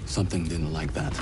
Something didn't like that.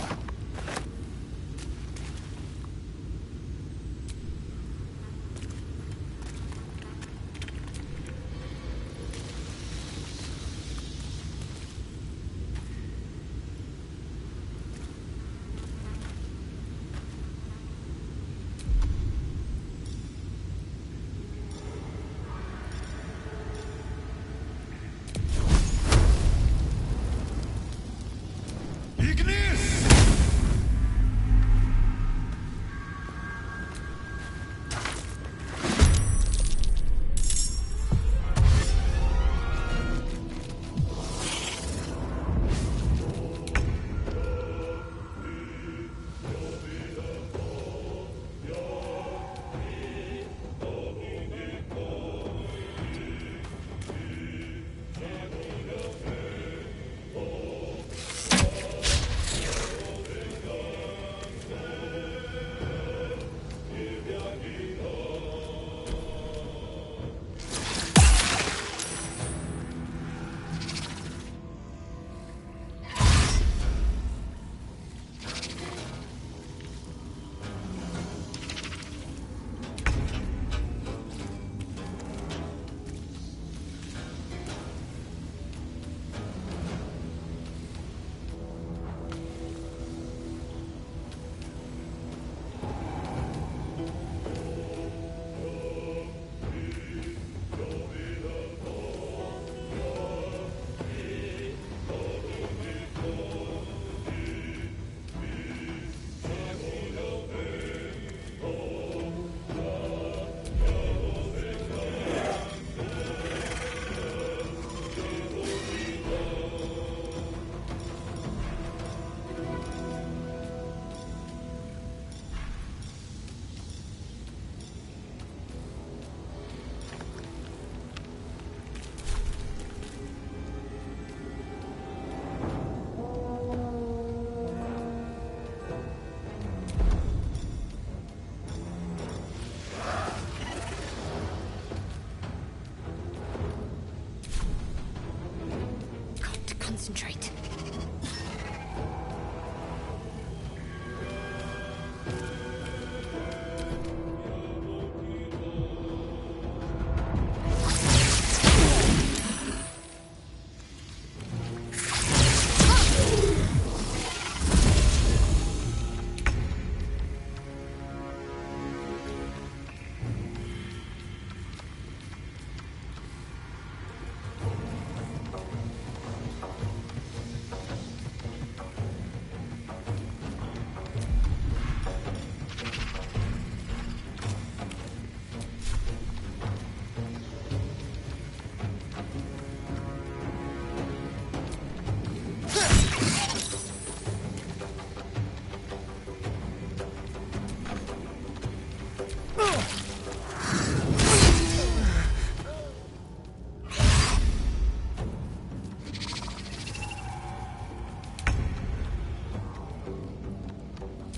Concentrate.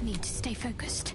Need to stay focused.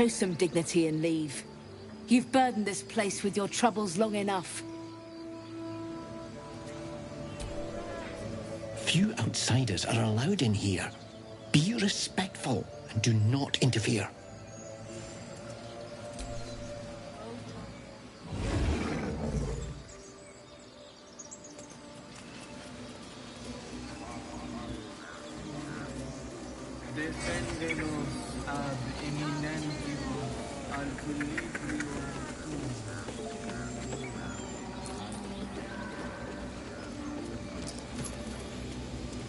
Show some dignity and leave. You've burdened this place with your troubles long enough. Few outsiders are allowed in here. Be respectful and do not interfere. Deféndenos ad eminentibus al equilibrio tuum.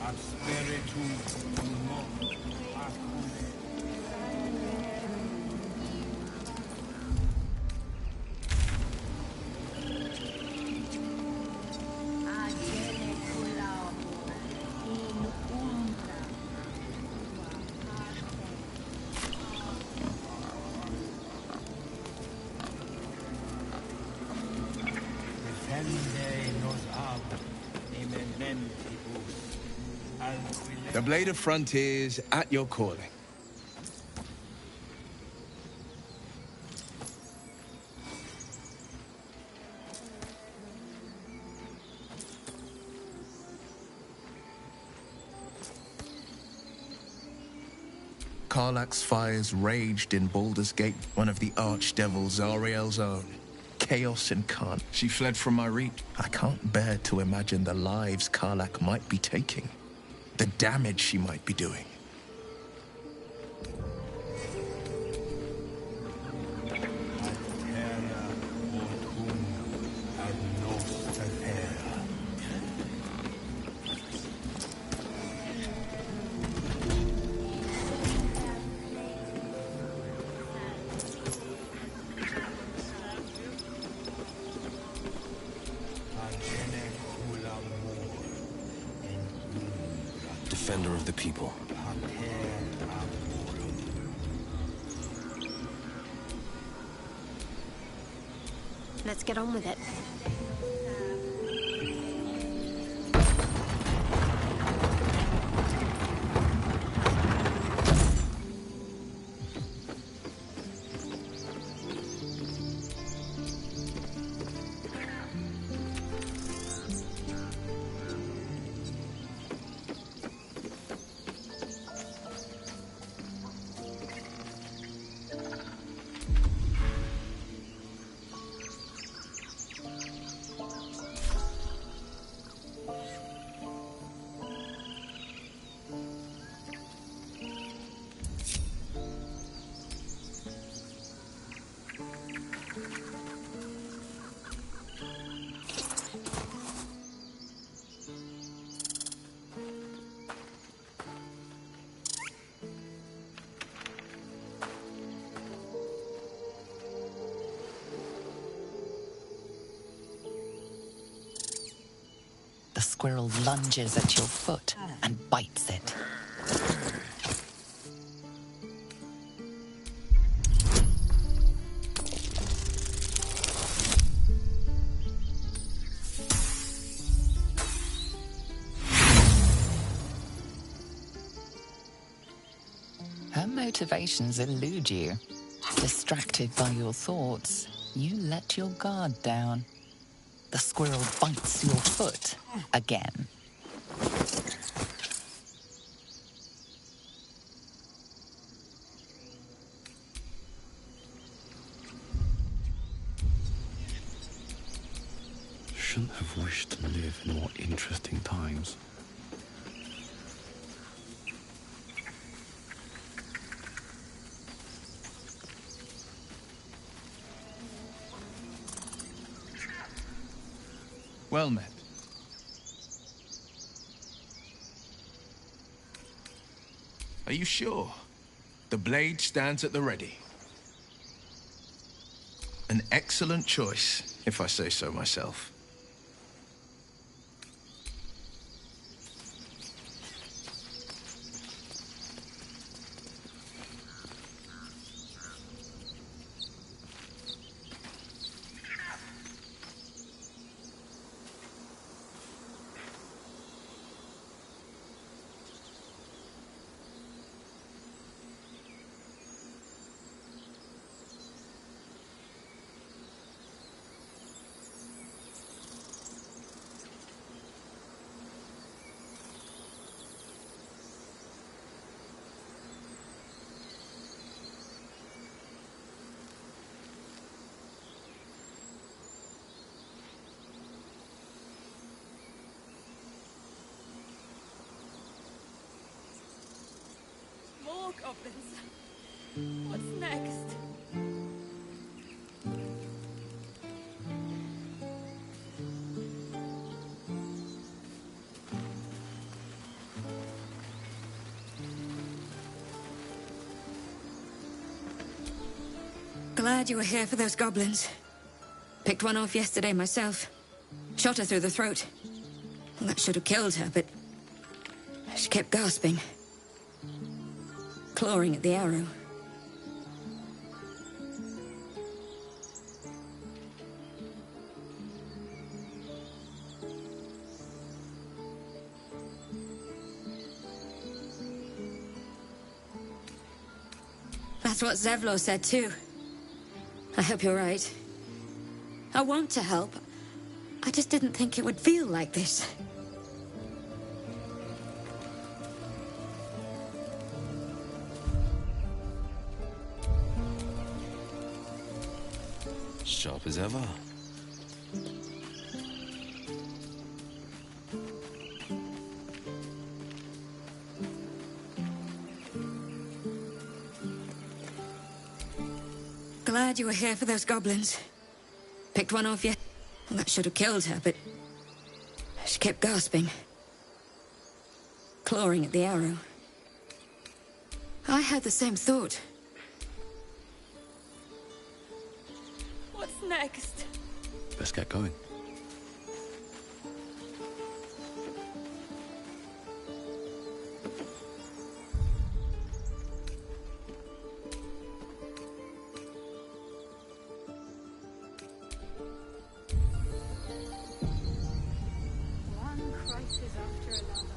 Ad spiritum tuum accume. Agene culamus in umbra. Defende-nos ab eminentibus al equilibrio. The Blade of Frontiers at your calling. Karlach's fires raged in Baldur's Gate, one of the archdevil Zariel's own. Chaos incarnate. She fled from my reach. I can't bear to imagine the lives Karlach might be taking, the damage she might be doing. Terra mortum ad nostra terra. Agene culamus in umbra. Defender of the people. Pater amorum. Let's get on with it. The squirrel lunges at your foot and bites it. Her motivations elude you. Distracted by your thoughts, you let your guard down. The squirrel bites your foot again. Shouldn't have wished to live in more interesting times. Well met. Are you sure? The blade stands at the ready. An excellent choice, if I say so myself. goblins. What's next? Glad you were here for those goblins. Picked one off yesterday myself. Shot her through the throat. Well, that should have killed her, but she kept gasping. Clawing at the arrow. That's what Zevlor said too. I hope you're right. I want to help. I just didn't think it would feel like this. Sharp as ever. Glad you were here for those goblins. Picked one off yet. Well, that should have killed her, but she kept gasping. Clawing at the arrow. I had the same thought. What's next? Let's get going. One crisis after another.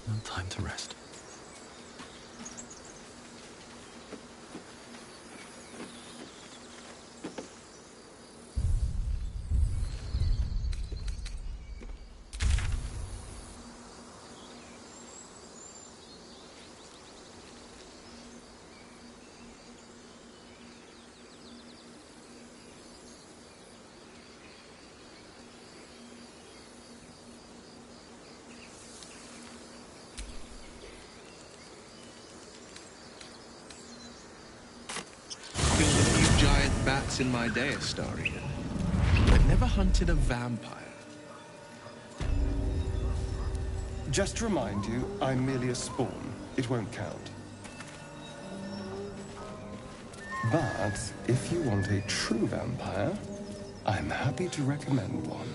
No time to rest. once in my day, Astarion. I've never hunted a vampire. Just to remind you, I'm merely a spawn. It won't count. But if you want a true vampire, I'm happy to recommend one.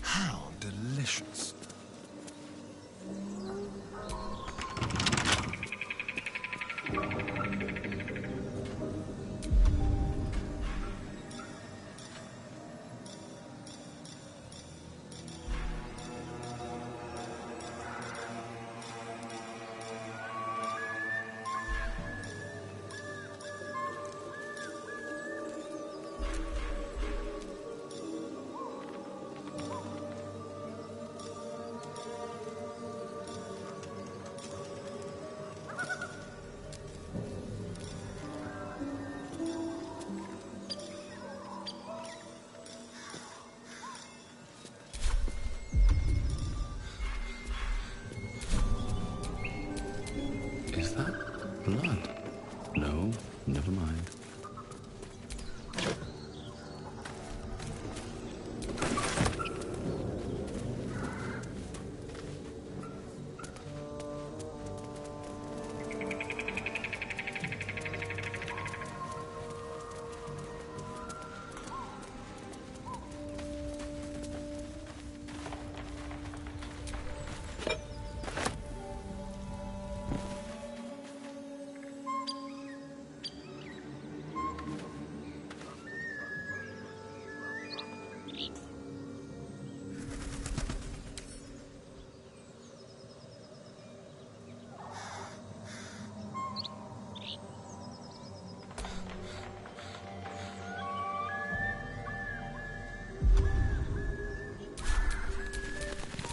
How delicious. Is that blood? No, never mind.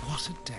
What a day.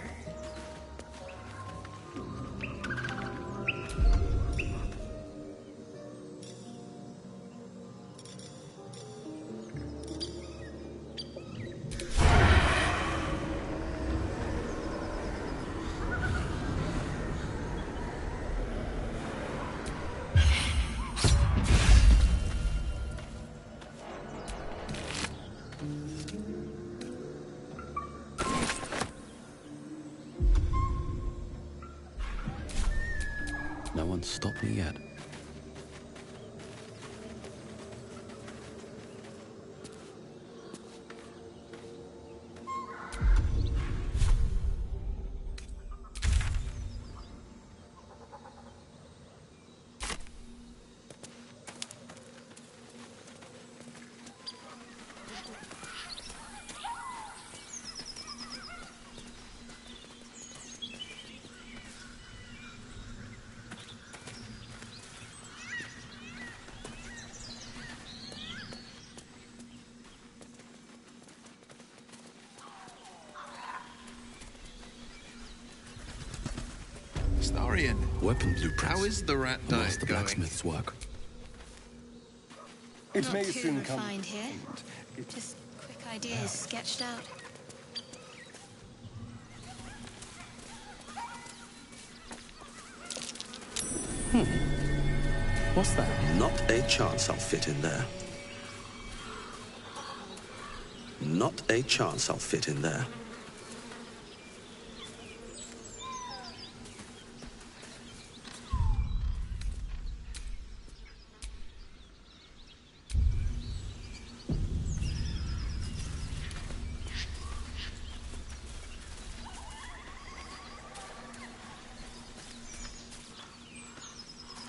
No one's stopped me yet. Astarion, Weapon blueprints. how is the rat And diet what's the going? blacksmith's work? It Not may too soon come. refined here. Just quick ideas sketched out. What's that? Not a chance I'll fit in there. Not a chance I'll fit in there.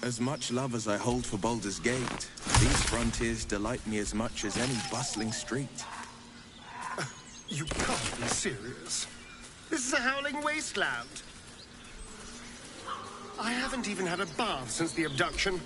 As much love as I hold for Baldur's Gate, these frontiers delight me as much as any bustling street. You can't be serious. This is a howling wasteland. I haven't even had a bath since the abduction.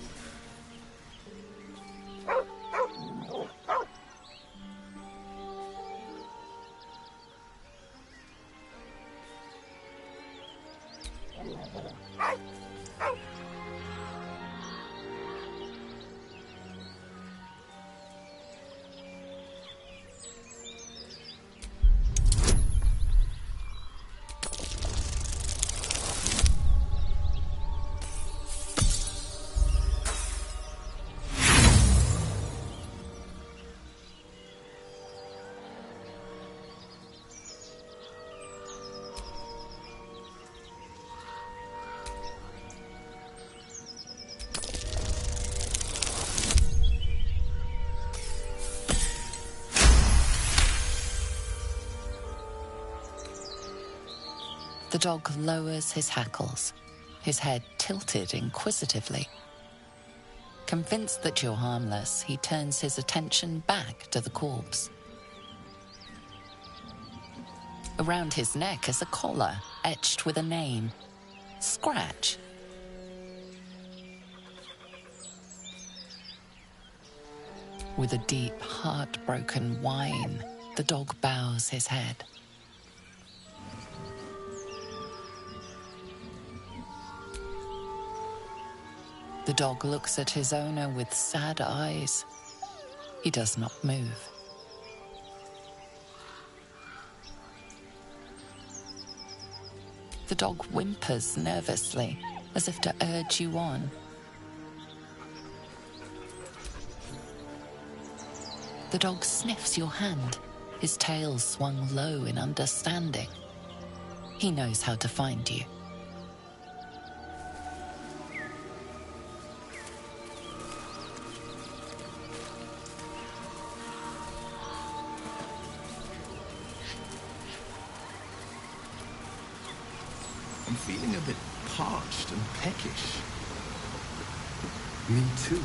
The dog lowers his hackles, his head tilted inquisitively. Convinced that you're harmless, he turns his attention back to the corpse. Around his neck is a collar etched with a name, Scratch. With a deep, heartbroken whine, the dog bows his head. The dog looks at his owner with sad eyes. He does not move. The dog whimpers nervously, as if to urge you on. The dog sniffs your hand, his tail swung low in understanding. He knows how to find you. I'm feeling a bit parched and peckish. Me too.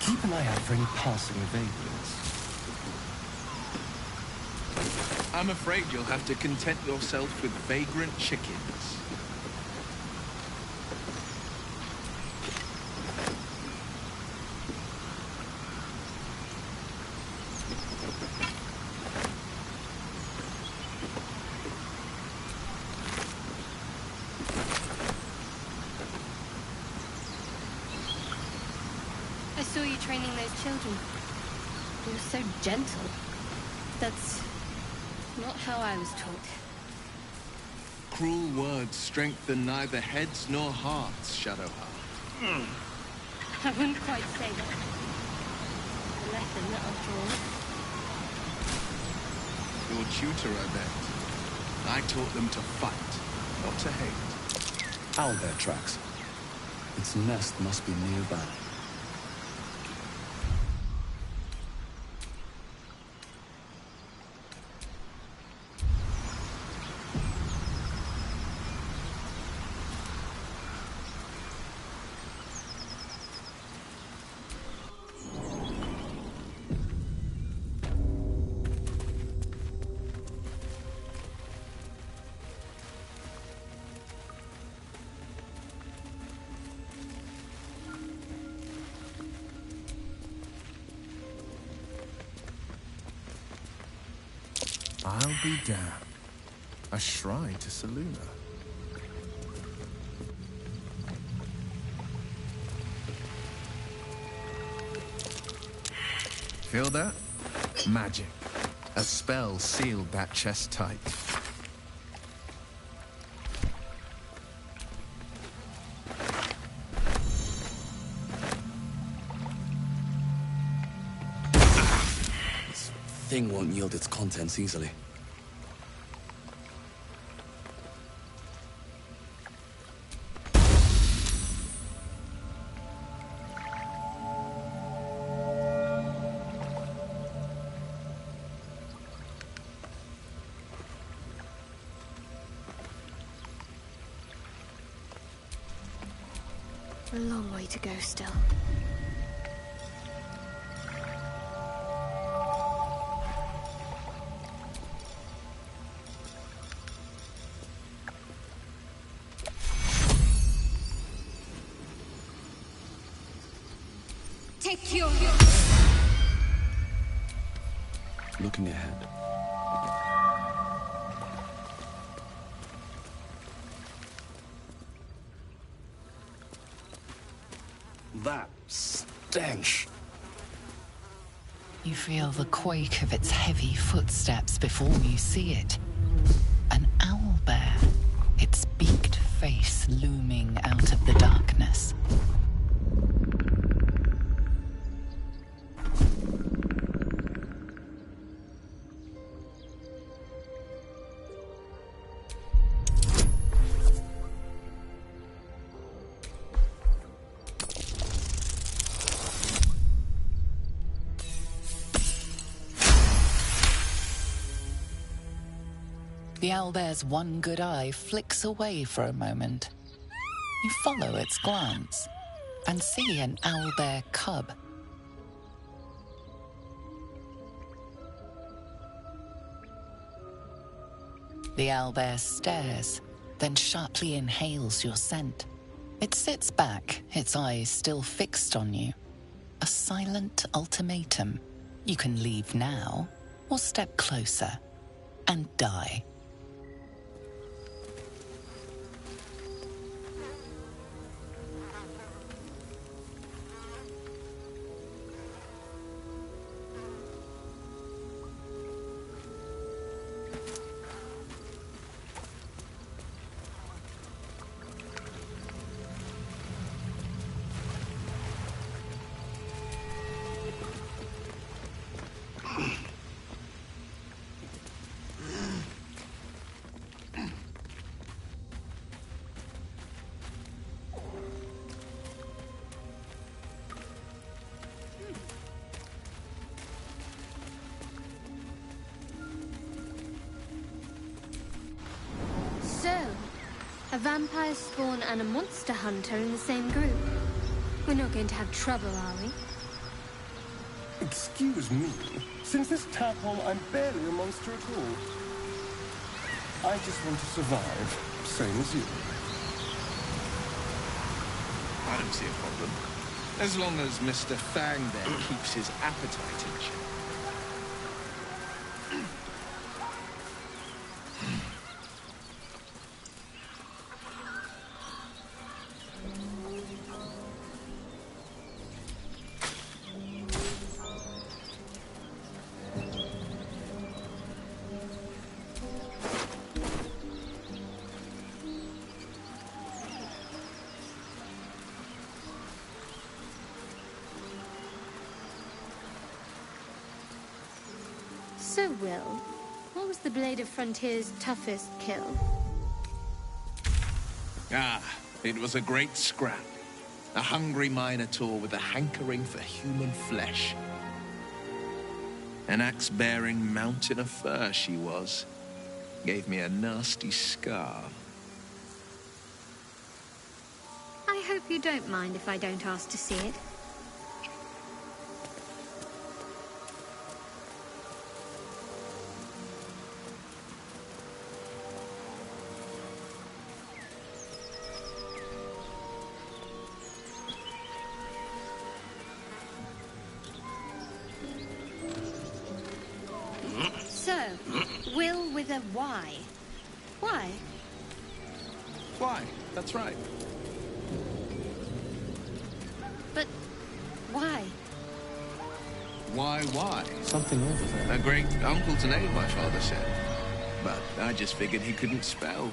Keep an eye out for any passing vagrants. I'm afraid you'll have to content yourself with vagrant chickens. I saw you training those children. You were so gentle. That's not how I was taught. Cruel words strengthen neither heads nor hearts, Shadowheart. I wouldn't quite say that. A lesson, after all. Your tutor, I bet. I taught them to fight, not to hate. Owlbear tracks. Its nest must be nearby. I'll be damned. A shrine to Seluna. Feel that? Magic. A spell sealed that chest tight. This thing won't yield its contents easily. A long way to go still. Take your... Looking ahead. That stench. You feel the quake of its heavy footsteps before you see it. An owlbear, its beaked face looming out of the darkness. The owlbear's one good eye flicks away for a moment. You follow its glance and see an owlbear cub. The owlbear stares, then sharply inhales your scent. It sits back, its eyes still fixed on you. A silent ultimatum. You can leave now, or step closer and die. A vampire spawn and a monster hunter in the same group. We're not going to have trouble, are we? Excuse me. Since this tadpole, I'm barely a monster at all. I just want to survive, same as you. I don't see a problem. As long as Mr. Fang there keeps his appetite in check. So, Will, what was the Blade of Frontier's toughest kill? Ah, it was a great scrap. A hungry minotaur with a hankering for human flesh. An axe-bearing mountain of fur she was. Gave me a nasty scar. I hope you don't mind if I don't ask to see it. So, Will with a Y. Why? Why? That's right. But why? Why? Something over there. A great uncle to name, my father said. But I just figured he couldn't spell.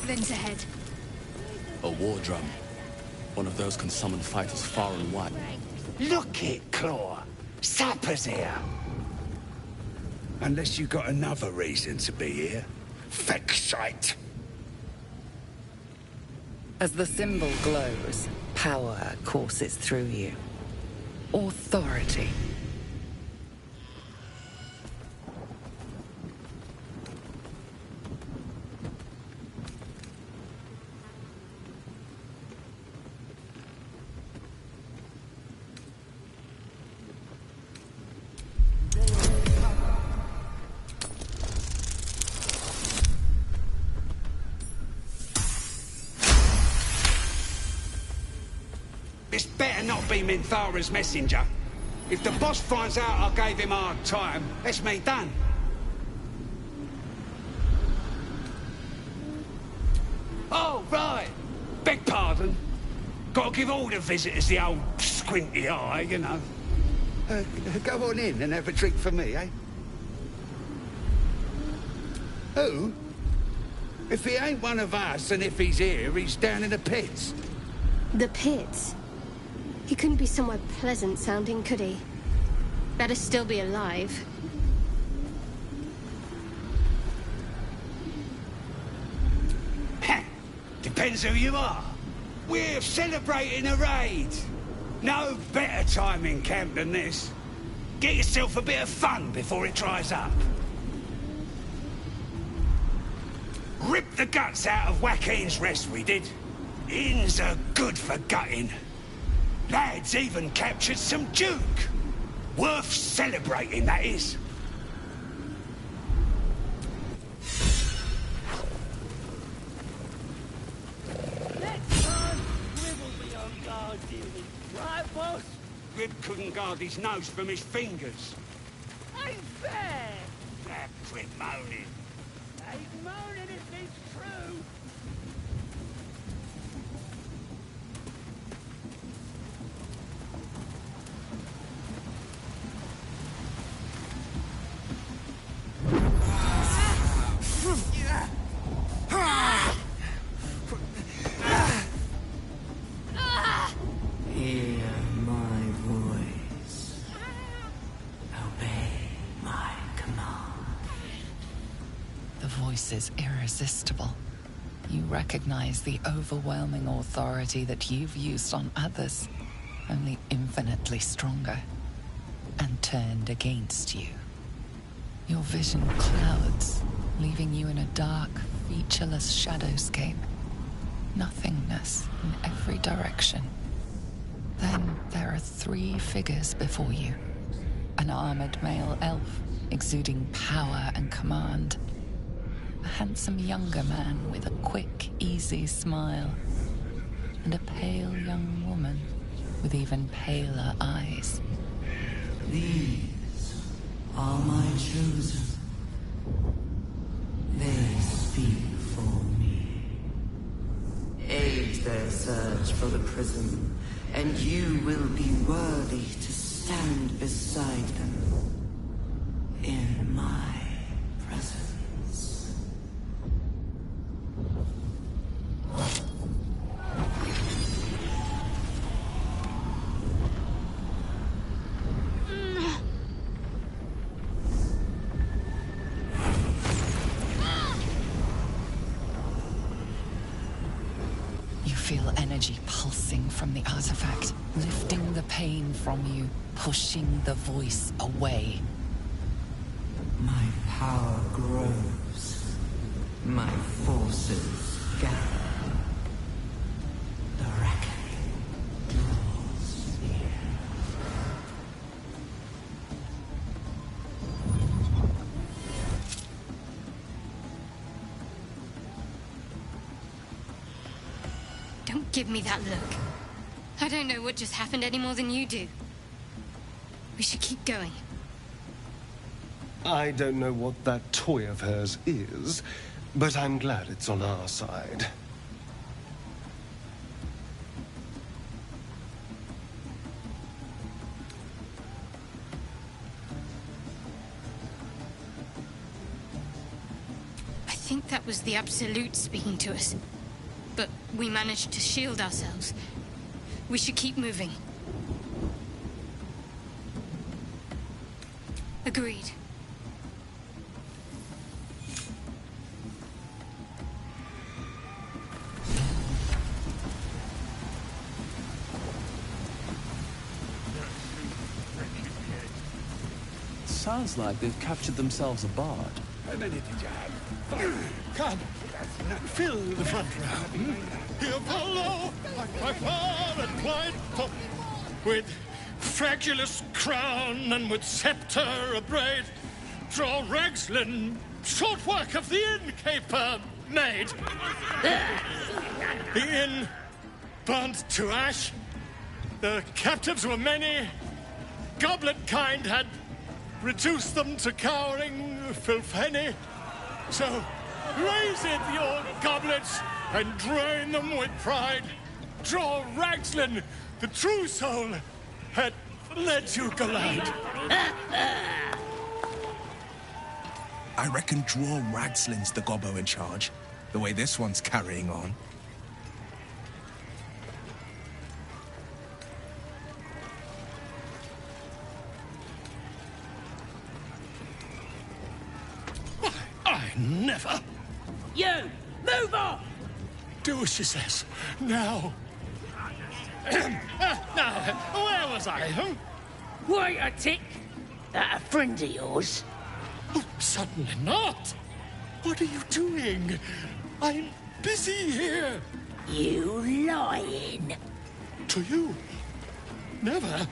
Then to head. A war drum. One of those can summon fighters far and wide. Look it, Claw. Sapper's here. Unless you got another reason to be here. Fexite. As the symbol glows, power courses through you. Authority. This better not be Minthara's messenger. If the boss finds out I gave him a hard time, that's me done. Oh, right. Beg pardon. Gotta give all the visitors the old squinty eye, you know. Go on in and have a drink for me, eh? Who? If he ain't one of us, and if he's here, he's down in the pits. The pits? He couldn't be somewhere pleasant sounding, could he? Better still be alive. Depends who you are. We're celebrating a raid. No better time in camp than this. Get yourself a bit of fun before it dries up. Rip the guts out of Joaquin's rest, we did. Inns are good for gutting. Lads even captured some Duke. Worth celebrating, that is. Next time, Rib will be on guard duty. Right, boss? Rib couldn't guard his nose from his fingers. Ain't fair! Quit moaning. Ain't moaning if it's true! Hear my voice. Obey my command. The voice is irresistible. You recognize the overwhelming authority that you've used on others, only infinitely stronger, and turned against you. Your vision clouds, leaving you in a dark, featureless shadowscape. Nothingness in every direction. Then there are 3 figures before you. An armored male elf, exuding power and command. A handsome younger man with a quick, easy smile. And a pale young woman with even paler eyes. These are my chosen. They speak for me. Aid their search for the prism, and you will be worthy to stand beside them in my presence. Feel energy pulsing from the artifact, lifting the pain from you, pushing the voice away. My power grows. My forces gather. The reckoning draws near. Don't give me that look. I don't know what just happened any more than you do. We should keep going. I don't know what that toy of hers is, but I'm glad it's on our side. I think That was the Absolute speaking to us. But we managed to shield ourselves. We should keep moving. Agreed. Sounds like they've captured themselves a bard. How many did you have? Come, fill the front row. Here, Apollo, by far and wide, with fragulous crown and with sceptre abraid, draw Ragslin, short work of the innkeeper made. The inn burnt to ash. The captives were many. Goblet kind had reduced them to cowering filfenny. So raise it, your goblets, and drain them with pride. Draw Ragslin, the true soul, had led you glide. I reckon draw Ragslin's the gobbo in charge, the way this one's carrying on. I never. You! Move on! Do as she says. Now. Now, where was I? Wait a tick. That a friend of yours? Oh, certainly not. What are you doing? I'm busy here. You lying. To you? Never.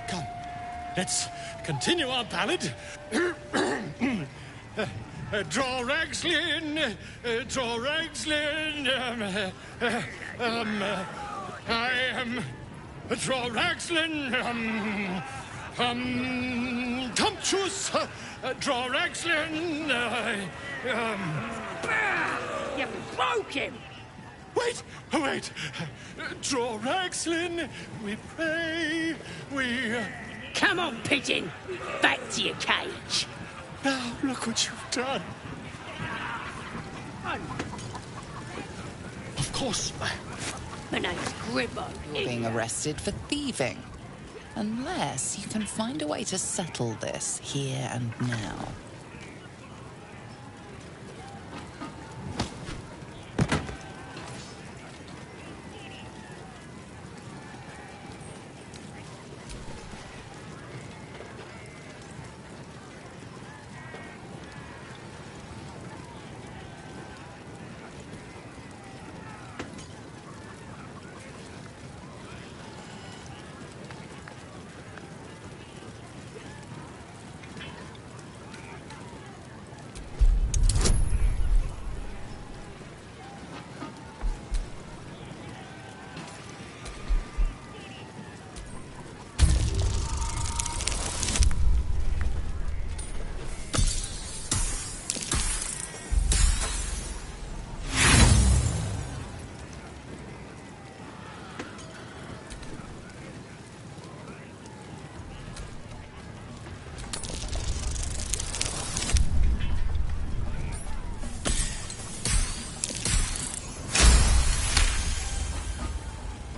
Come, let's continue our ballad. Draw Ragslin, draw Ragslin. I am draw Ragslin. Tumptuous, draw Ragslin. You broke him. Wait, wait. Draw Ragslin. We pray. We. Come on, pigeon. Back to your cage. Now, look what you've done. Of course. My name's Gribbo. You're being arrested for thieving. Unless you can find a way to settle this here and now.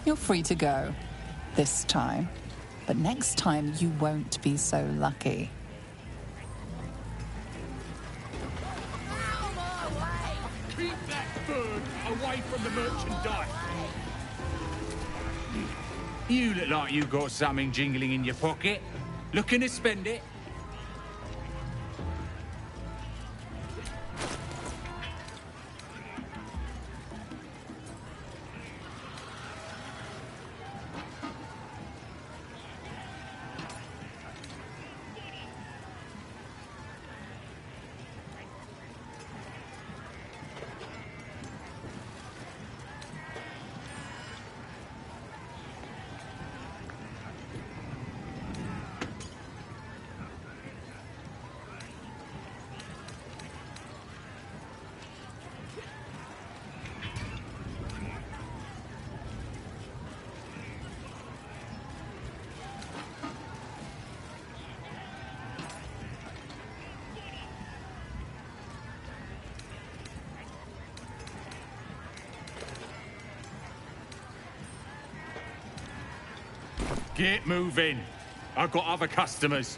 You're free to go. This time. But next time you won't be so lucky. Keep that bird away from the merchandise. You look like you got something jingling in your pocket. Looking to spend it? Get moving. I've got other customers.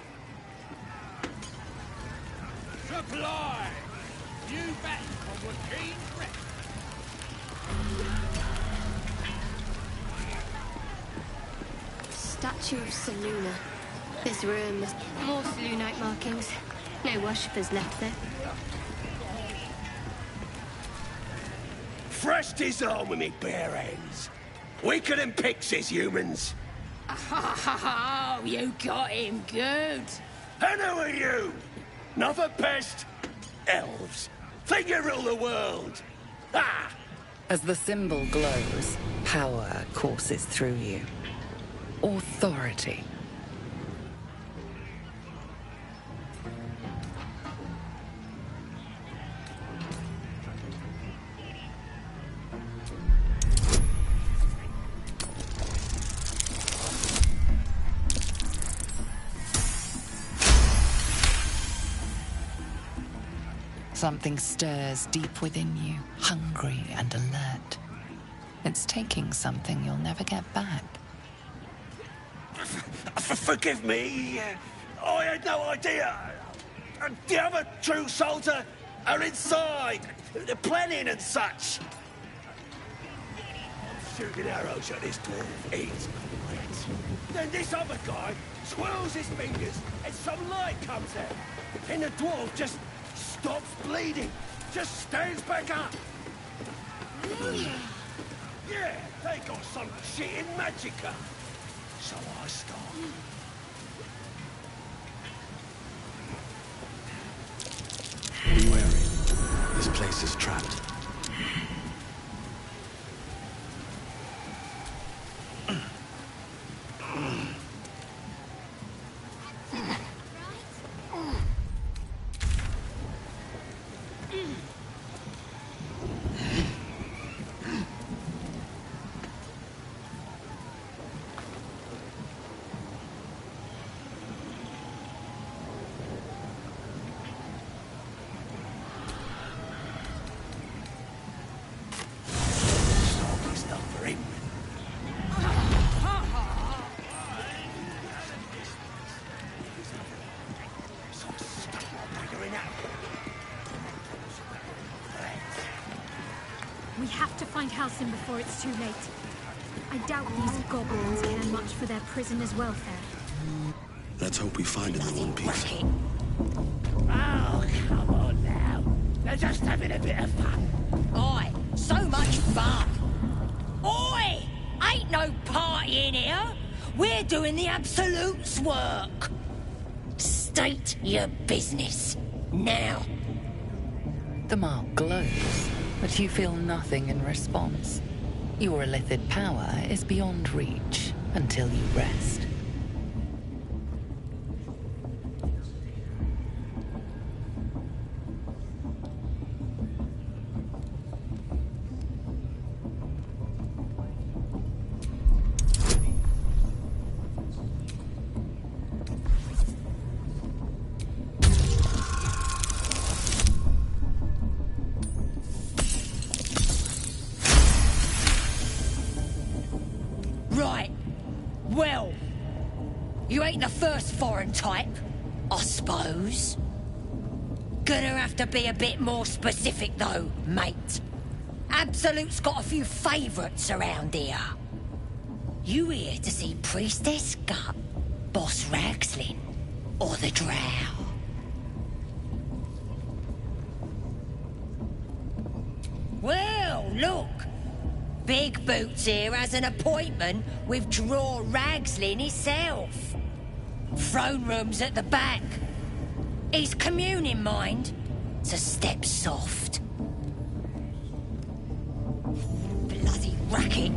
Supply! New batch from Wakeen's Rest. Statue of Seluna. This room must... More Selunite markings. No worshippers left there. Fresh disarm with me bare hands. Weaker than pixies, humans. Oh, you got him good. And who are you? Another pest? Elves. Think you rule the world. Ah! As the symbol glows, power courses through you. Authority. Something stirs deep within you, hungry and alert. It's taking something you'll never get back. Forgive me. I had no idea. The other true souls are inside. They're planning and such. I'm shooting arrows at this dwarf. He's quiet. Then this other guy swirls his fingers and some light comes out. And the dwarf just stops bleeding. Just stands back up. Yeah, they got some shit in magicka. So I stop. Be wary. This place is trapped. We have to find Halsin before it's too late. I doubt these goblins care much for their prisoners' welfare. Let's hope we find it in one piece. Oh, come on now. They're just having a bit of fun. Aye, so much fun. Oi! Ain't no party in here. We're doing the Absolute's work. State your business. Now. The mark glows, but you feel nothing in response. Your illithid power is beyond reach until you rest. Right. Well, you ain't the first foreign type, I suppose. Gonna have to be a bit more specific though, mate. Absolute's got a few favourites around here. You here to see Priestess Gut, Boss Ragslin, or the Drow? Well, look. Big Boots here has an appointment with Draw Ragslin himself. Throne room's at the back. His communing mind, so step soft. Bloody racket.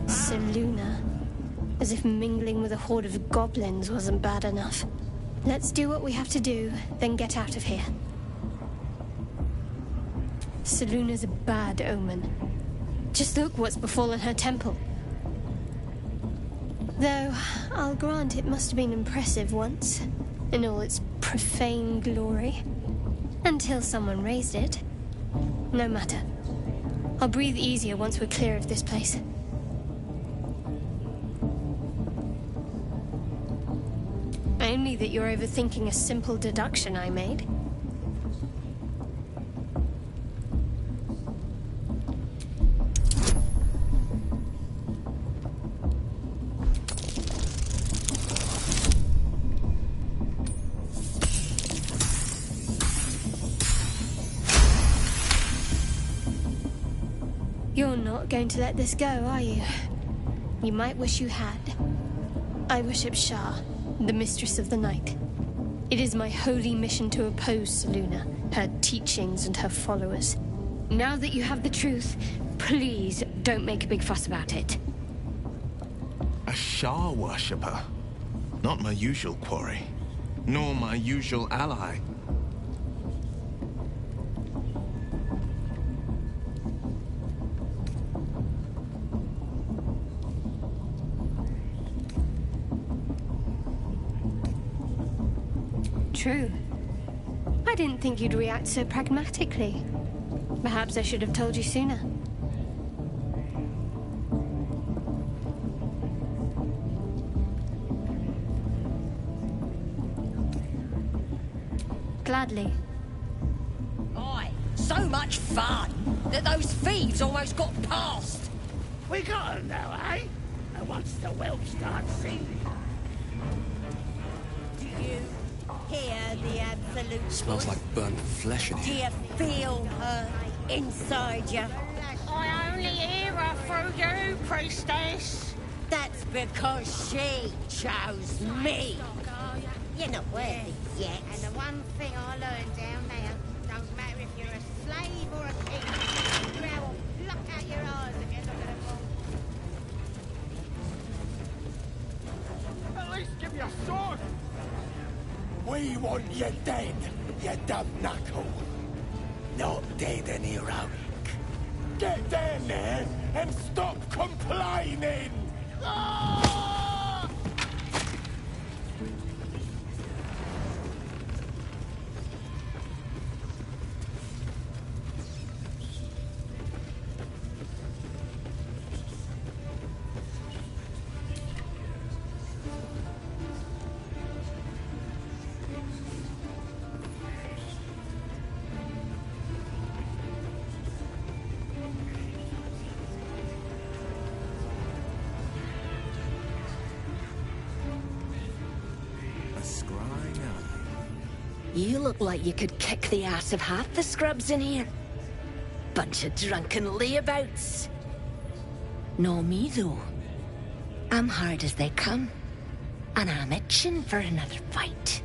Seluna. As if mingling with a horde of goblins wasn't bad enough. Let's do what we have to do, then get out of here. Seluna's a bad omen. Just look what's befallen her temple. Though, I'll grant it must have been impressive once, in all its profane glory. Until someone raised it. No matter. I'll breathe easier once we're clear of this place. Only that you're overthinking a simple deduction I made. You're not going to let this go, are you? You might wish you had. I worship Shah, the Mistress of the Night. It is my holy mission to oppose Selûne, her teachings and her followers. Now that you have the truth, please don't make a big fuss about it. A Shah worshipper. Not my usual quarry, nor my usual ally. True. I didn't think you'd react so pragmatically. Perhaps I should have told you sooner. Gladly. Aye, so much fun that those thieves almost got past. We got them now, eh? And once the whelp starts singing. Do you hear the absolute? Smells like burnt flesh in Do here. you feel her inside you? I only hear her through you, priestess. That's because she chose me. You're not worthy yet. And the one thing I learned down there, don't matter if you're a slave or a king, the drow will pluck out your eyes if you look at them wrong. At least give me a sword. We want you dead, you dumb knuckle. Not dead and heroic. Get down there and stop complaining! Ah! You look like you could kick the ass of half the scrubs in here. Bunch of drunken layabouts. No me, though. I'm hard as they come. And I'm itching for another fight.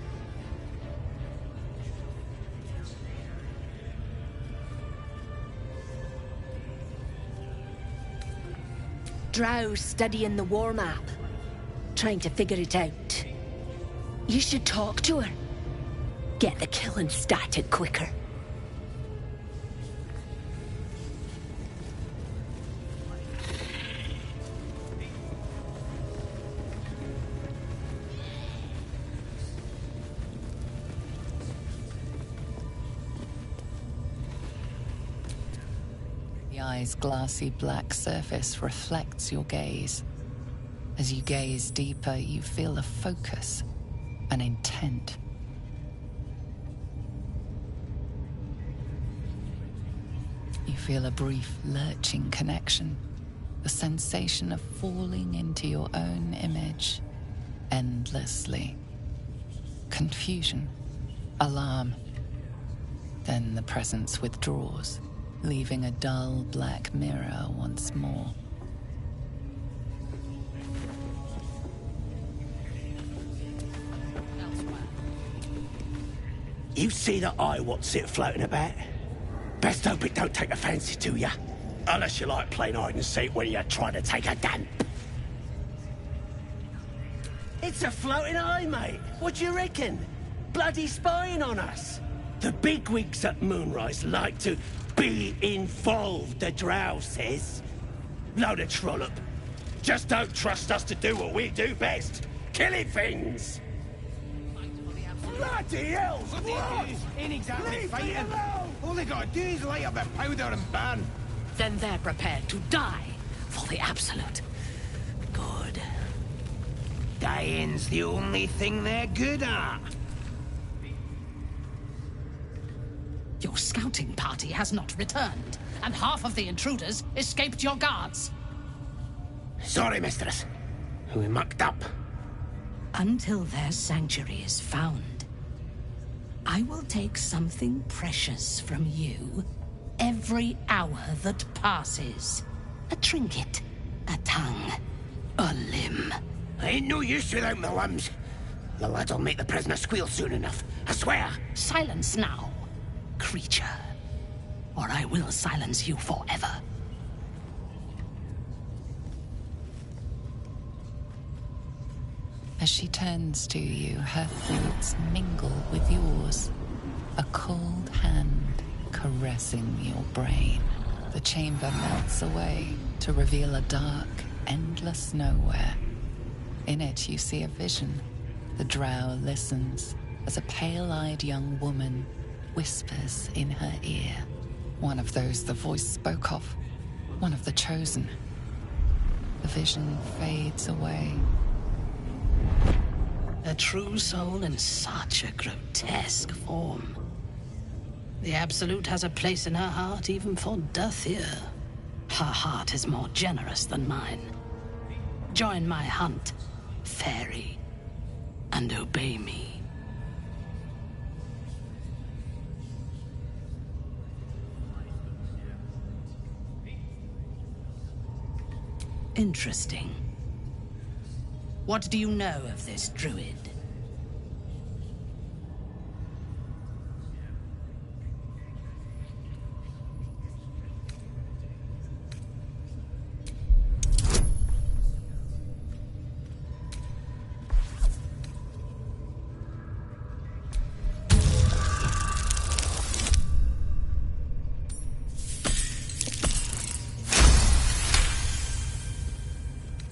Drow studying the war map. Trying to figure it out. You should talk to her. Get the killing started quicker. The eye's glassy black surface reflects your gaze. As you gaze deeper, you feel a focus, an intent. You feel a brief, lurching connection, the sensation of falling into your own image, endlessly. Confusion, alarm. Then the presence withdraws, leaving a dull black mirror once more. You see that eye what's it floating about? Best hope it don't take a fancy to ya. Unless you like playing hide and seek when you're trying to take a dump. It's a floating eye, mate. What do you reckon? Bloody spying on us. The bigwigs at Moonrise like to be involved, the drow says. Load of trollop. Just don't trust us to do what we do best. Killing things. Bloody hell! What? Ain't exactly Leave fighting. me alone! All they gotta do is light up a powder and burn. Then they're prepared to die for the absolute. Good. They Slaying's the only thing they're good at. Your scouting party has not returned, and half of the intruders escaped your guards. Sorry, mistress. We mucked up. Until their sanctuary is found, I will take something precious from you every hour that passes. A trinket, a tongue, a limb. I ain't no use without my limbs. The lads'll make the prisoner squeal soon enough, I swear. Silence now, creature, or I will silence you forever. As she turns to you, her thoughts mingle with yours. A cold hand caressing your brain. The chamber melts away to reveal a dark, endless nowhere. In it, you see a vision. The drow listens as a pale-eyed young woman whispers in her ear. One of those the voice spoke of. One of the chosen. The vision fades away. A true soul in such a grotesque form. The Absolute has a place in her heart even for Dathir. Her heart is more generous than mine. Join my hunt, fairy, and obey me. Interesting. What do you know of this druid?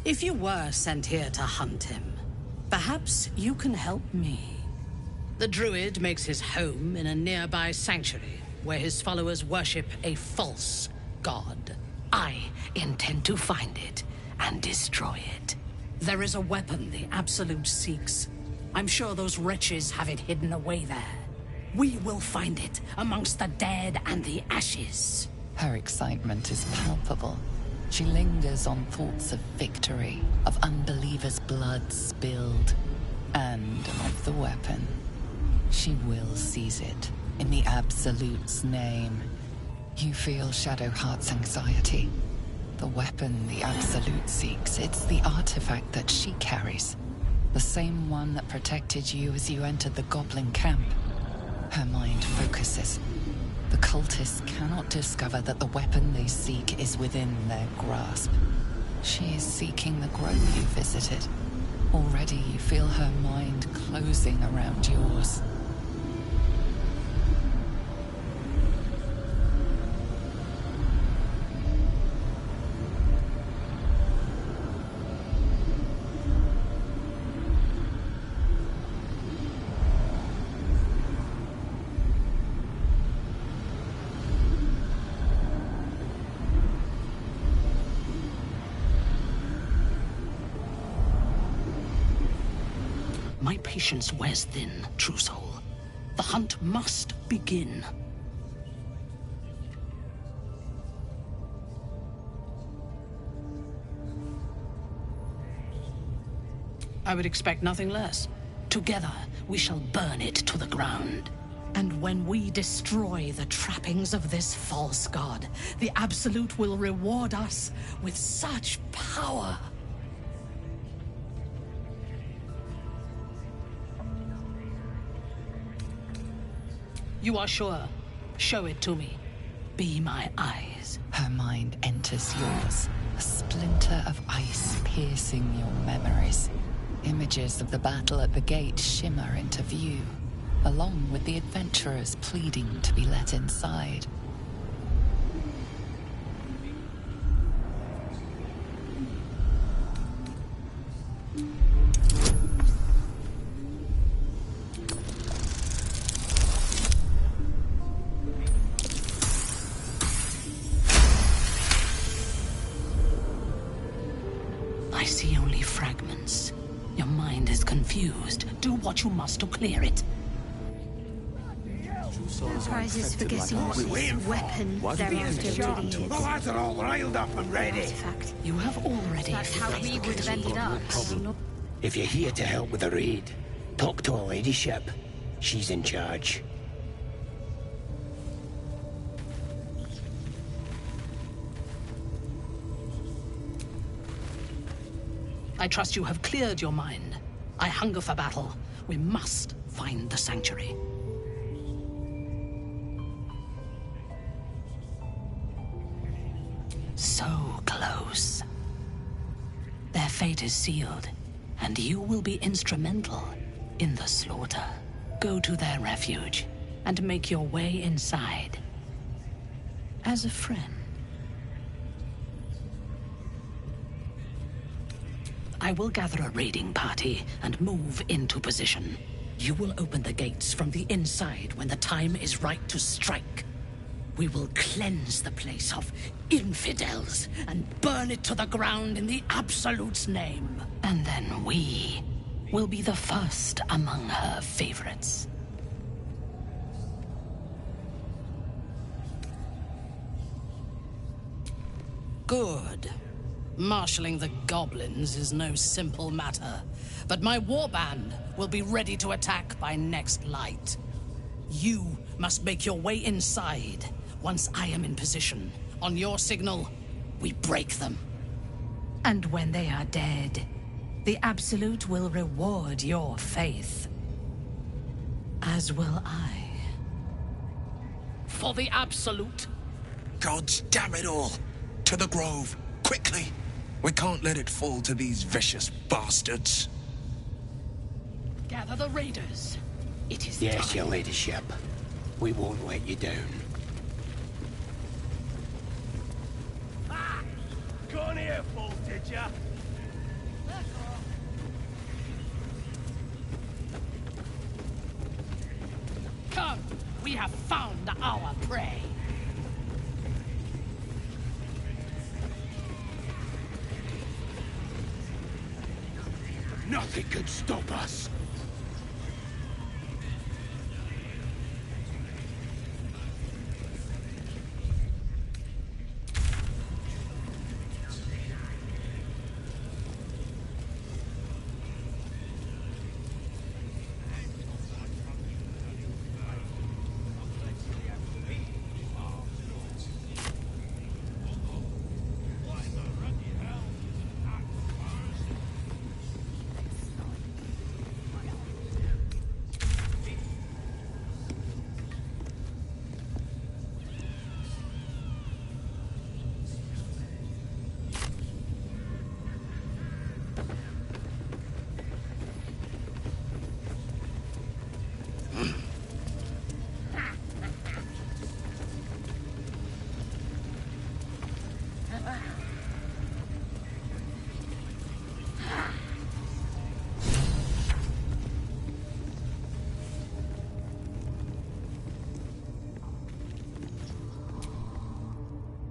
If you were sent here to hunt him, perhaps you can help me. The druid makes his home in a nearby sanctuary where his followers worship a false god. I intend to find it and destroy it. There is a weapon the Absolute seeks. I'm sure those wretches have it hidden away there. We will find it amongst the dead and the ashes. Her excitement is palpable. She lingers on thoughts of victory, of unbelievers' blood spilled, and of the weapon. She will seize it, in the Absolute's name. You feel Shadowheart's anxiety. The weapon the Absolute seeks, it's the artifact that she carries. The same one that protected you as you entered the goblin camp. Her mind focuses. The cultists cannot discover that the weapon they seek is within their grasp. She is seeking the grove you visited. Already you feel her mind closing around yours. My patience wears thin, true soul. The hunt must begin. I would expect nothing less. Together, we shall burn it to the ground. And when we destroy the trappings of this false god, the Absolute will reward us with such power. You are sure? Show it to me. Be my eyes. Her mind enters yours, a splinter of ice piercing your memories. Images of the battle at the gate shimmer into view, along with the adventurers pleading to be let inside. I see only fragments. Your mind is confused, do what you must to clear it. Prizes for guessing what weapon they're after really is. The lads are all riled up and ready. Artifact. You have already... That's how we would have ended up. If you're here to help with the raid, talk to her ladyship. She's in charge. I trust you have cleared your mind. I hunger for battle. We must find the sanctuary. So close. Their fate is sealed, and you will be instrumental in the slaughter. Go to their refuge and make your way inside. As a friend. I will gather a raiding party and move into position. You will open the gates from the inside when the time is right to strike. We will cleanse the place of infidels and burn it to the ground in the Absolute's name. And then we will be the first among her favorites. Good. Marshalling the goblins is no simple matter, but my warband will be ready to attack by next light. You must make your way inside. Once I am in position, on your signal, we break them. And when they are dead, the Absolute will reward your faith. As will I. For the Absolute. Gods damn it all! To the grove, quickly! We can't let it fall to these vicious bastards. Gather the raiders. It is Yes, time. your ladyship. We won't let you down. Gone here, fool, did ya? Come, we have found our prey. Nothing can stop us.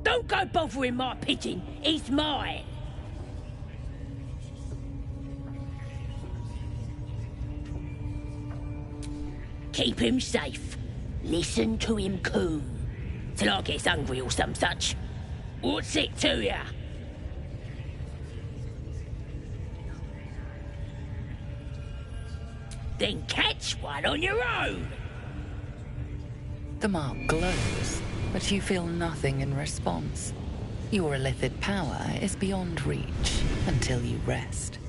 Don't go bothering my pigeon. He's mine. Keep him safe. Listen to him coo. Till I gets hungry or some such. What's it to ya? Then catch one on your own. The mark glows, but you feel nothing in response. Your illithid power is beyond reach until you rest.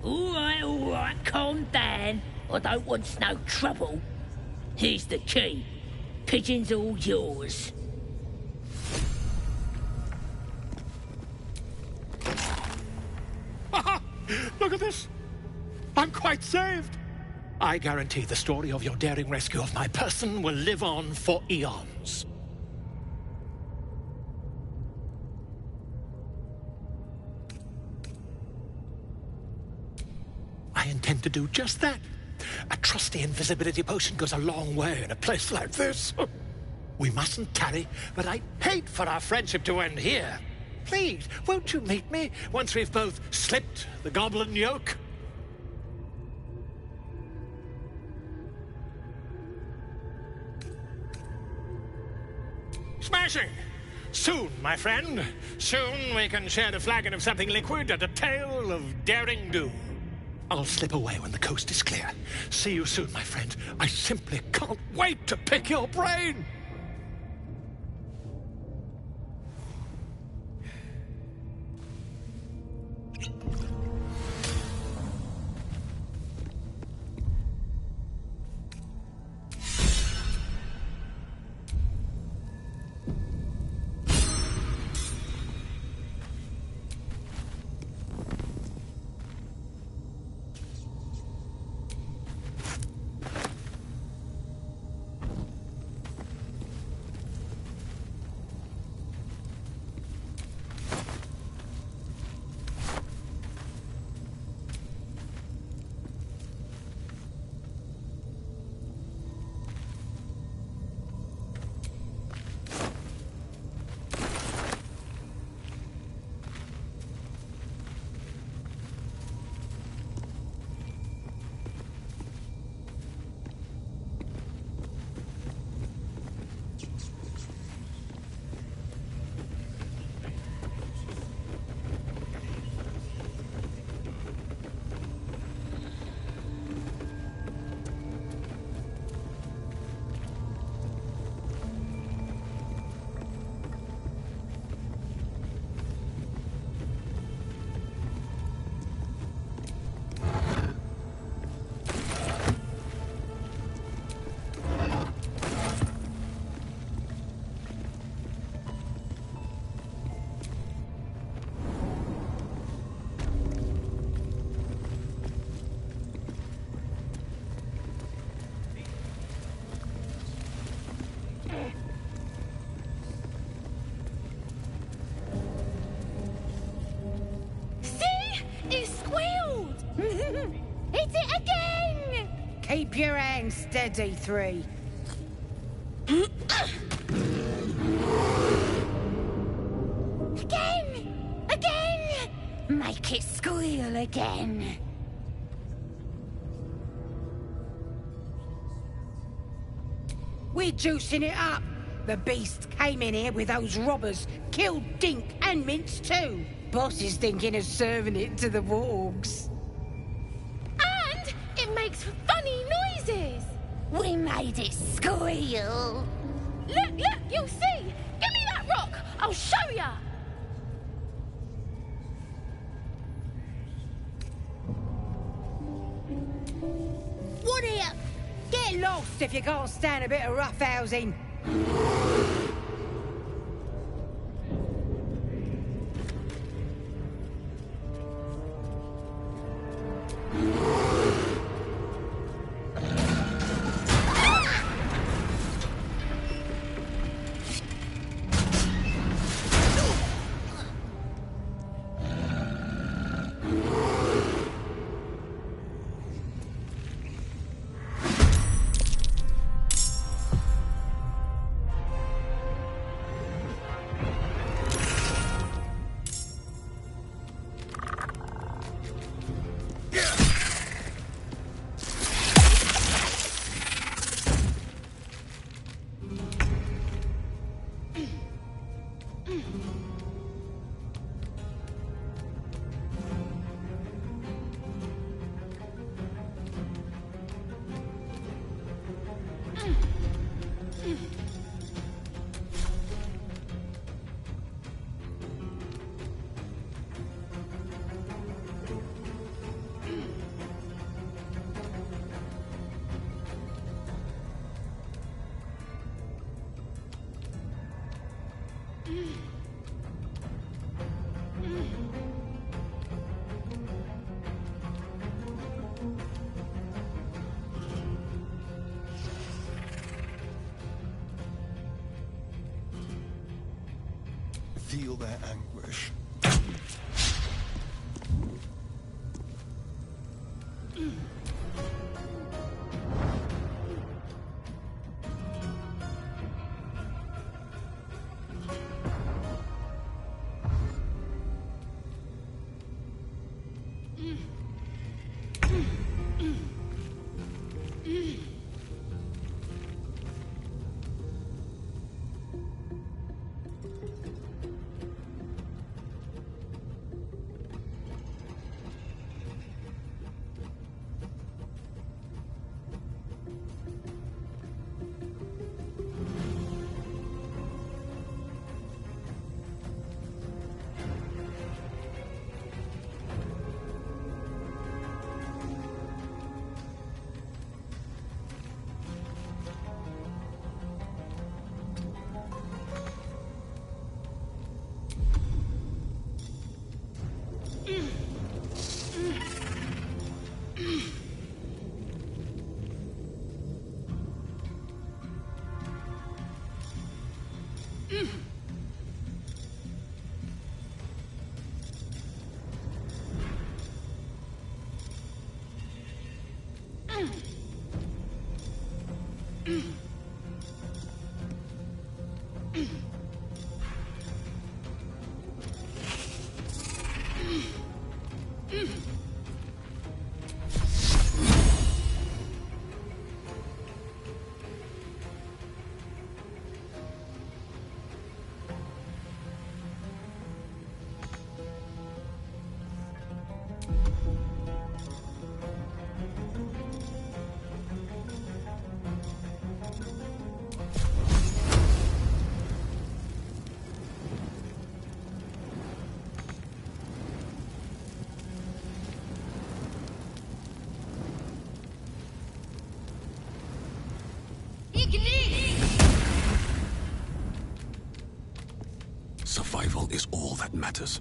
All right, calm down. I don't want no trouble. Here's the key. Pigeon's all yours. Look at this. I'm quite saved. I guarantee the story of your daring rescue of my person will live on for eons. I intend to do just that. A trusty invisibility potion goes a long way in a place like this. We mustn't tarry, but I'd hate for our friendship to end here. Please, won't you meet me once we've both slipped the goblin yoke? Smashing! Soon, my friend. Soon we can share a flagon of something liquid and a tale of daring do. I'll slip away when the coast is clear. See you soon, my friend. I simply can't wait to pick your brain! Hit it again! Keep your hands steady, Three. Again! Again! Make it squeal again. We're juicing it up. The beast came in here with those robbers, killed Dink and Mince too. Boss is thinking of serving it to the wargs. And it makes funny noises. We made it squeal. Look, look, you'll see. Give me that rock. I'll show ya. What here? Get lost if you can't stand a bit of roughhousing. heal their anguish. Survival is all that matters.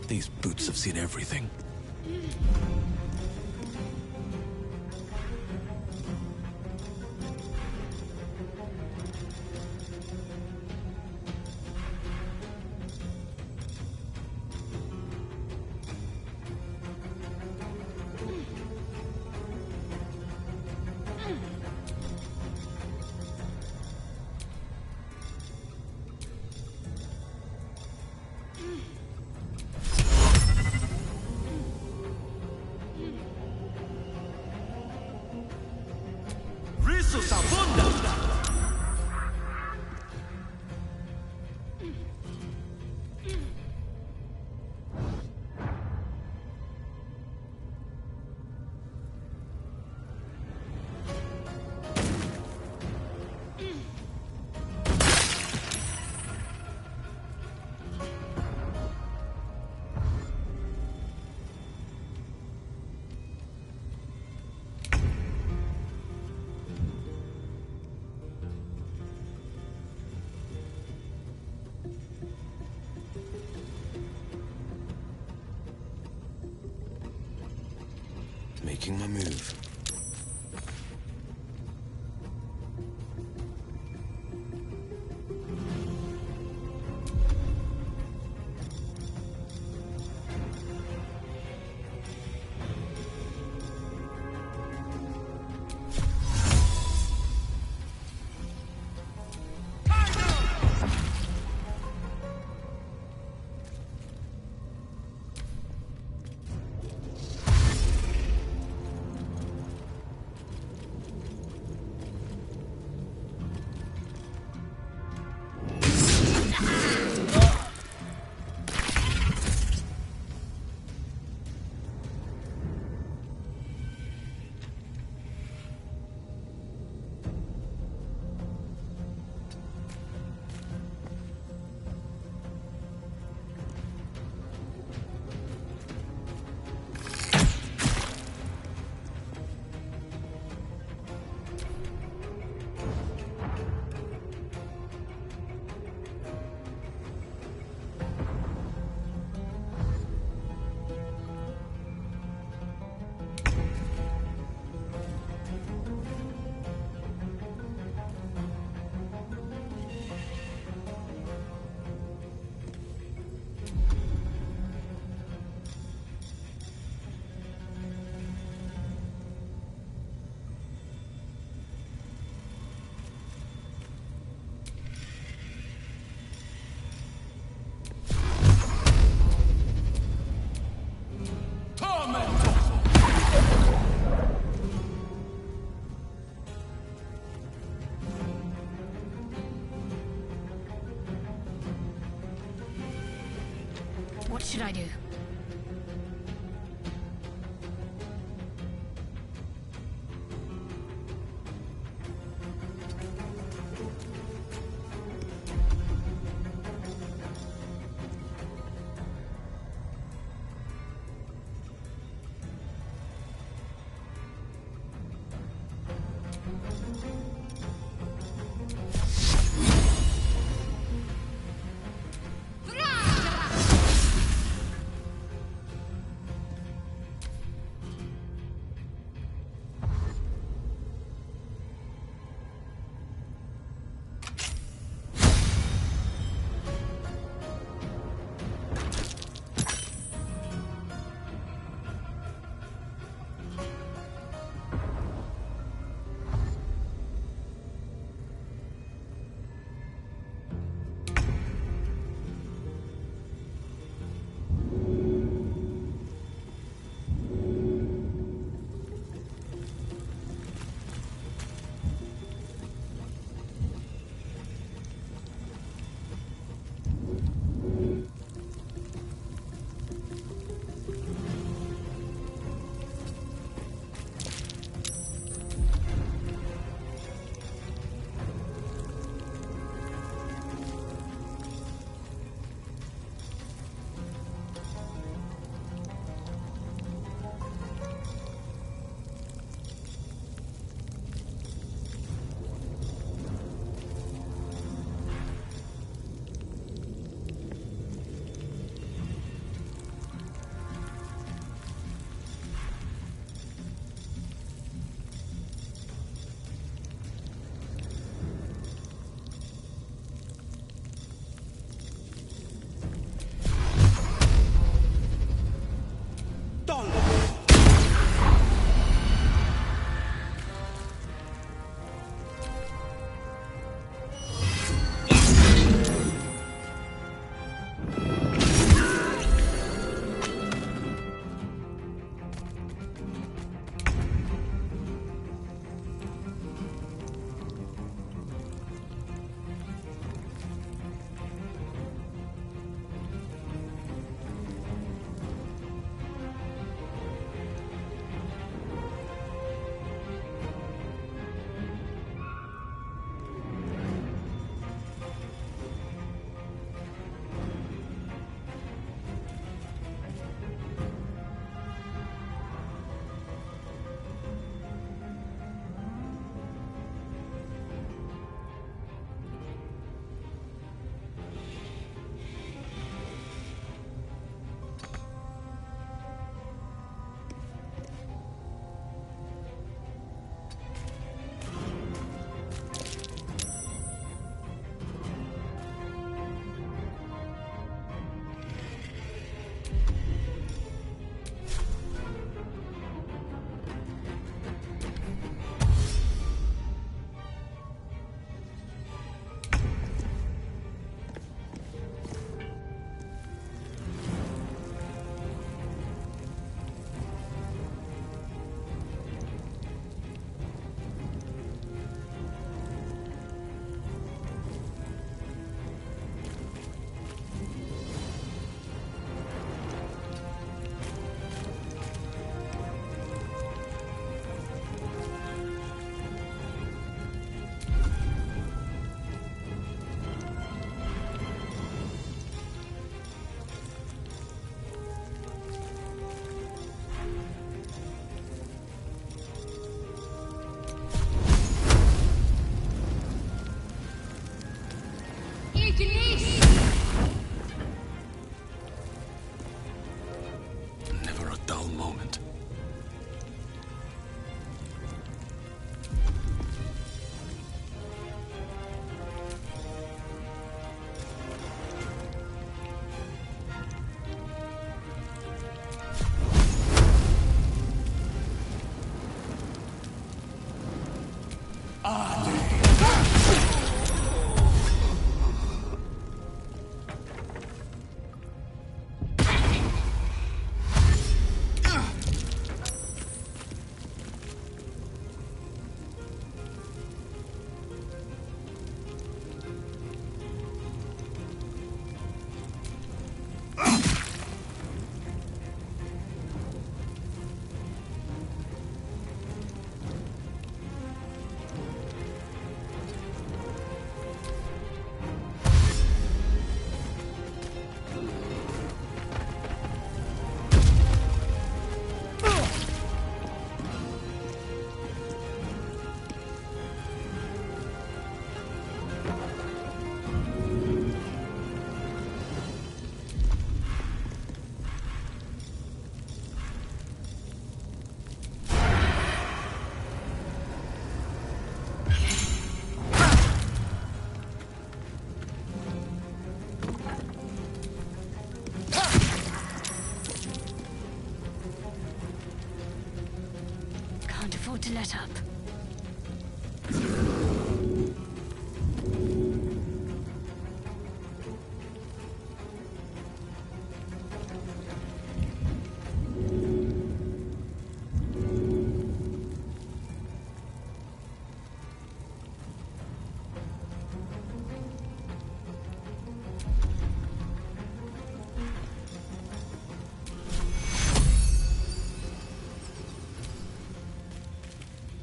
These boots have seen everything. Making my move. afford to let up.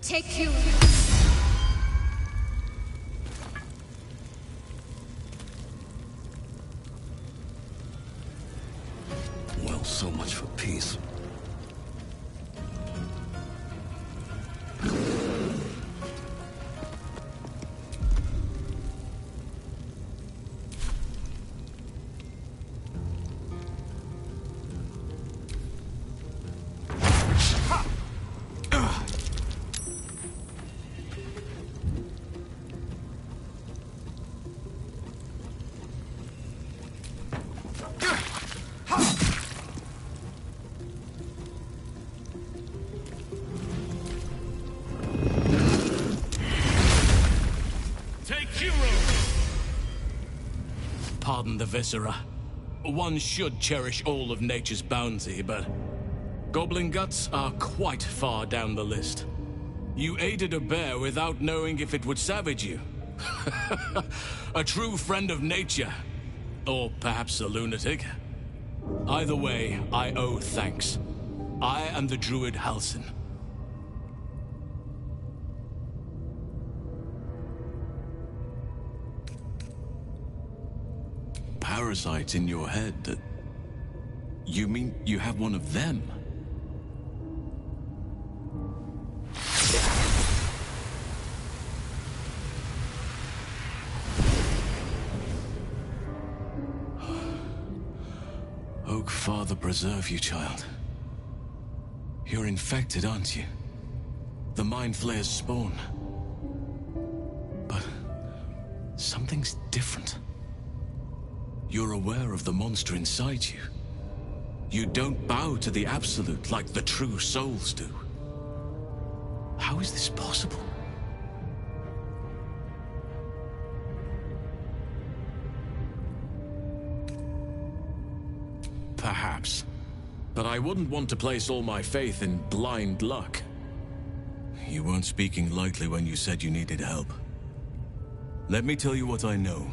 Take you. Well, so much for peace. Pardon the viscera. One should cherish all of nature's bounty, but goblin guts are quite far down the list. You aided a bear without knowing if it would savage you. A true friend of nature. Or perhaps a lunatic. Either way, I owe thanks. I am the druid Halsin. Parasites in your head. You mean you have one of them? Oak Father preserve you, child. You're infected, aren't you? The Mind Flayer's spawn. But something's different. You're aware of the monster inside you. You don't bow to the Absolute like the true souls do. How is this possible? Perhaps. But I wouldn't want to place all my faith in blind luck. You weren't speaking lightly when you said you needed help. Let me tell you what I know.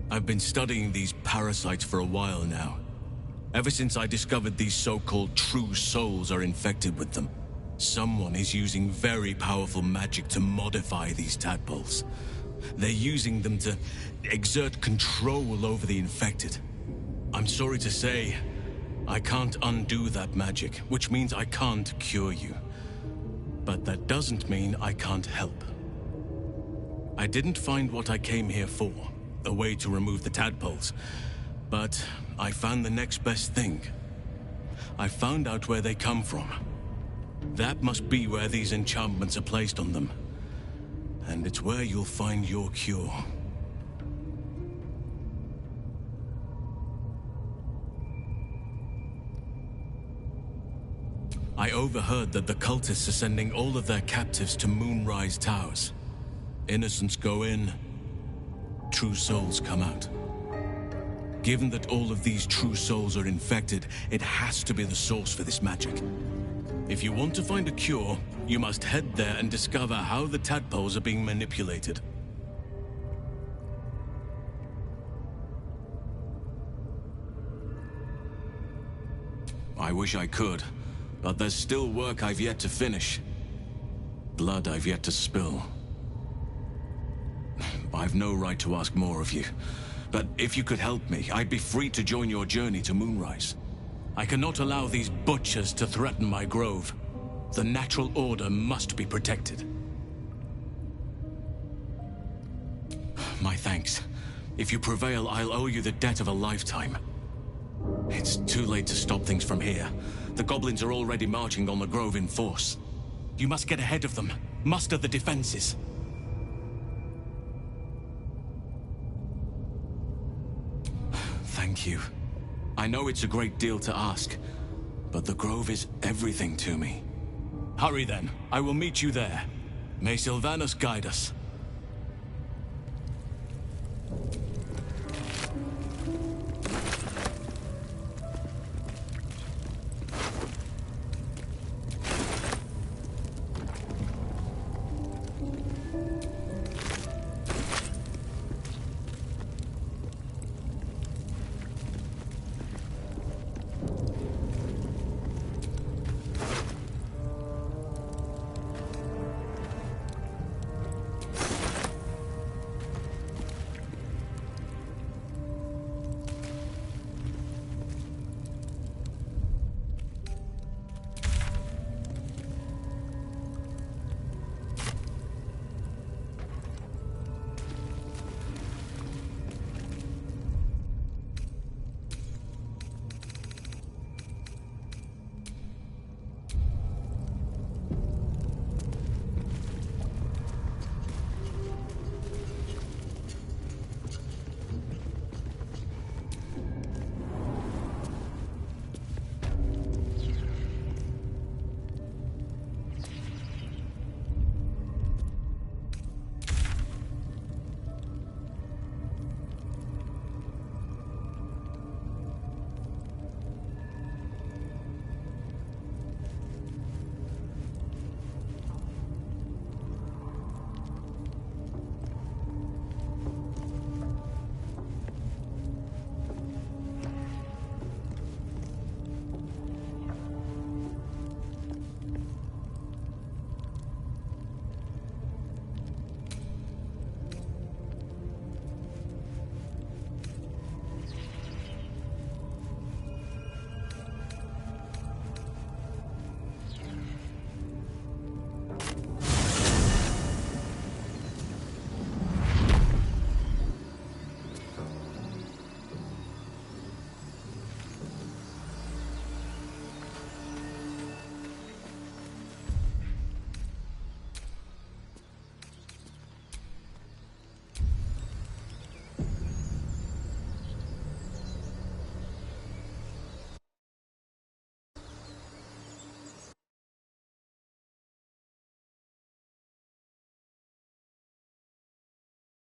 I've been studying these parasites for a while now. Ever since I discovered these so-called true souls are infected with them. Someone is using very powerful magic to modify these tadpoles. They're using them to exert control over the infected. I'm sorry to say, I can't undo that magic, which means I can't cure you. But that doesn't mean I can't help. I didn't find what I came here for. A way to remove the tadpoles. But I found the next best thing. I found out where they come from. That must be where these enchantments are placed on them. And it's where you'll find your cure. I overheard that the cultists are sending all of their captives to Moonrise Towers. Innocents go in, true souls come out. Given that all of these true souls are infected, it has to be the source for this magic. If you want to find a cure, you must head there and discover how the tadpoles are being manipulated. I wish I could, but there's still work I've yet to finish. Blood I've yet to spill. I've no right to ask more of you, but if you could help me, I'd be free to join your journey to Moonrise. I cannot allow these butchers to threaten my grove. The natural order must be protected. My thanks. If you prevail, I'll owe you the debt of a lifetime. It's too late to stop things from here. The goblins are already marching on the grove in force. You must get ahead of them, muster the defenses. Thank you. I know it's a great deal to ask, but the grove is everything to me. Hurry then. I will meet you there. May Sylvanus guide us.